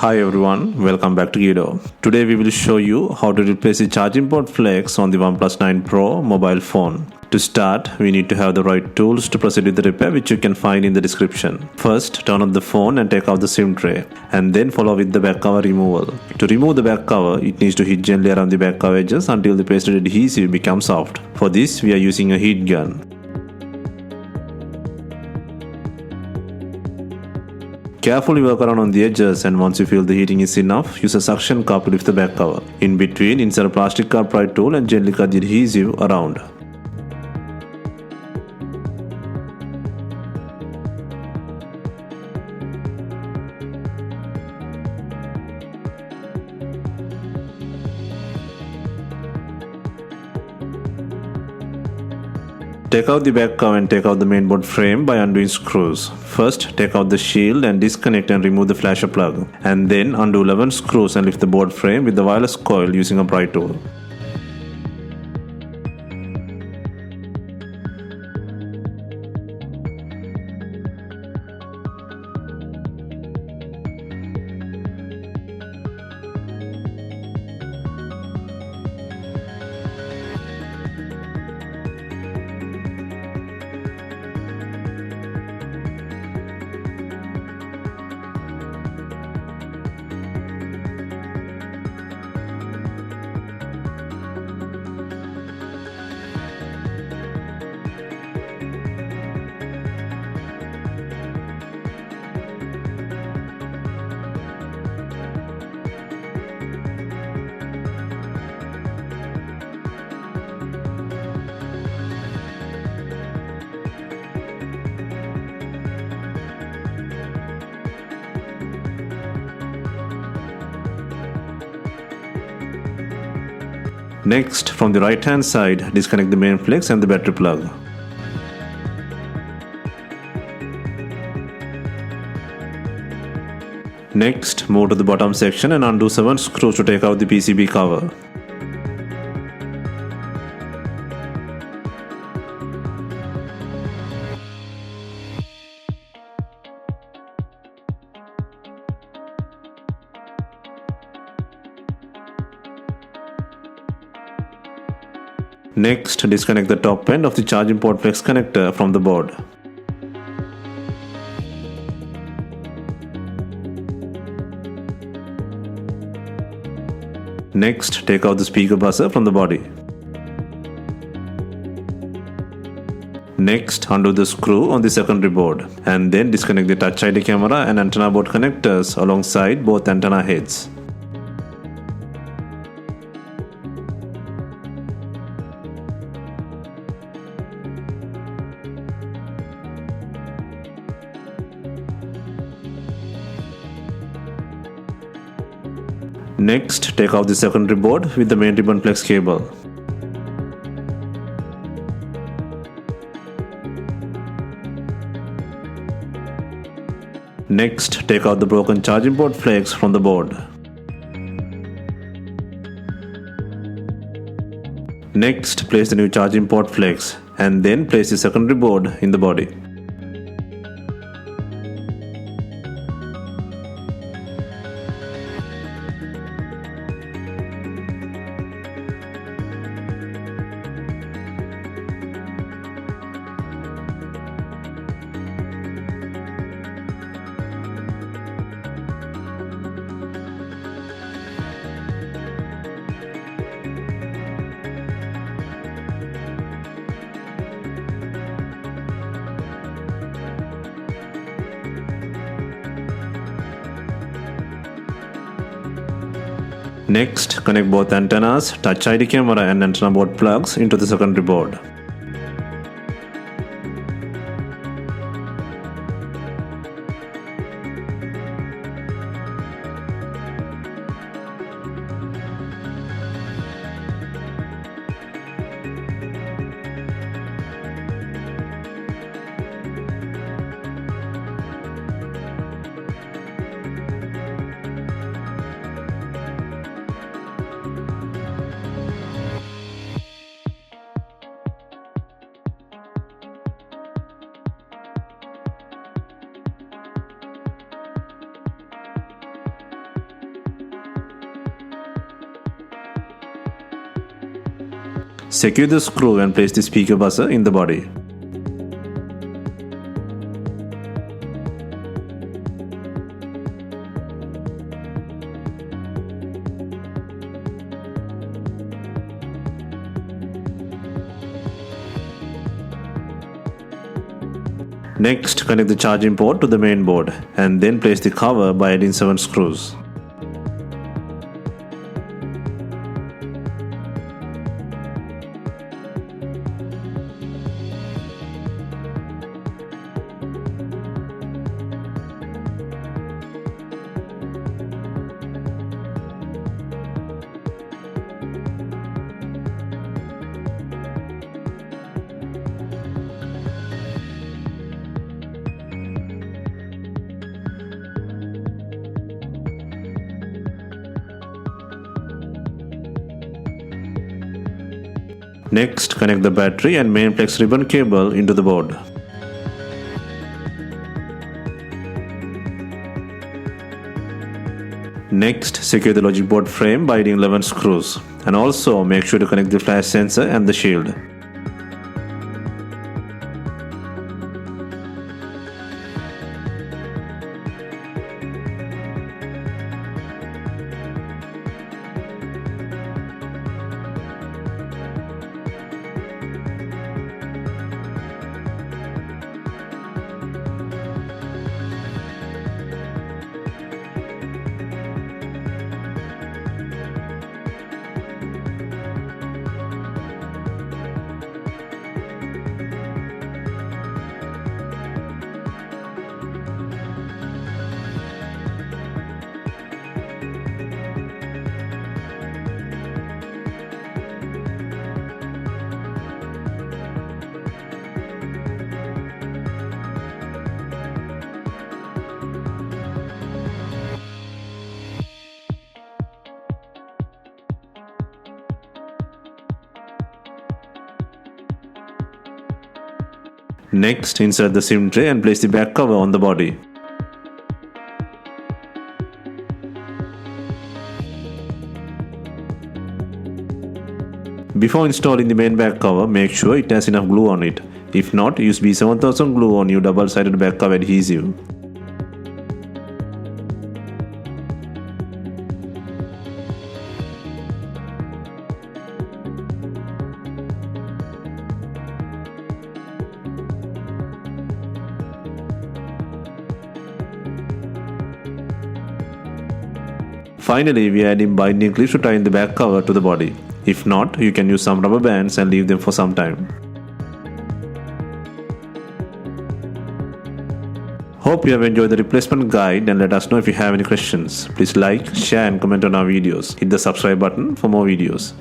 Hi everyone, welcome back to Geardo. Today we will show you how to replace the charging port flex on the OnePlus 9 Pro mobile phone. To start, we need to have the right tools to proceed with the repair, which you can find in the description. First, turn on the phone and take out the SIM tray, and then follow with the back cover removal. To remove the back cover, it needs to hit gently around the back cover edges until the pasted adhesive becomes soft. For this, we are using a heat gun. Carefully work around on the edges, and once you feel the heating is enough, use a suction cup to lift the back cover. In between, insert a plastic upright tool and gently cut the adhesive around. Take out the back cover and take out the mainboard frame by undoing screws. First, take out the shield and disconnect and remove the flasher plug. And then undo 11 screws and lift the board frame with the wireless coil using a pry tool. Next, from the right hand side, disconnect the main flex and the battery plug. Next, move to the bottom section and undo 7 screws to take out the PCB cover. Next, disconnect the top end of the charging port flex connector from the board. Next, take out the speaker buzzer from the body. Next, undo the screw on the secondary board, and then disconnect the Touch ID camera and antenna board connectors alongside both antenna heads. Next, take out the secondary board with the main ribbon flex cable. Next, take out the broken charging port flex from the board. Next, place the new charging port flex and then place the secondary board in the body. Next, connect both antennas, Touch ID camera and antenna board plugs into the secondary board. Secure the screw and place the speaker buzzer in the body. Next, connect the charging port to the main board and then place the cover by adding 7 screws. Next, connect the battery and main flex ribbon cable into the board. Next, secure the logic board frame by adding 11 screws, and also make sure to connect the flash sensor and the shield. Next, insert the SIM tray and place the back cover on the body. Before installing the main back cover, make sure it has enough glue on it. If not, use B7000 glue on your double-sided back cover adhesive. Finally, we are adding binding clips to tie in the back cover to the body. If not, you can use some rubber bands and leave them for some time. Hope you have enjoyed the replacement guide, and let us know if you have any questions. Please like, share and comment on our videos. Hit the subscribe button for more videos.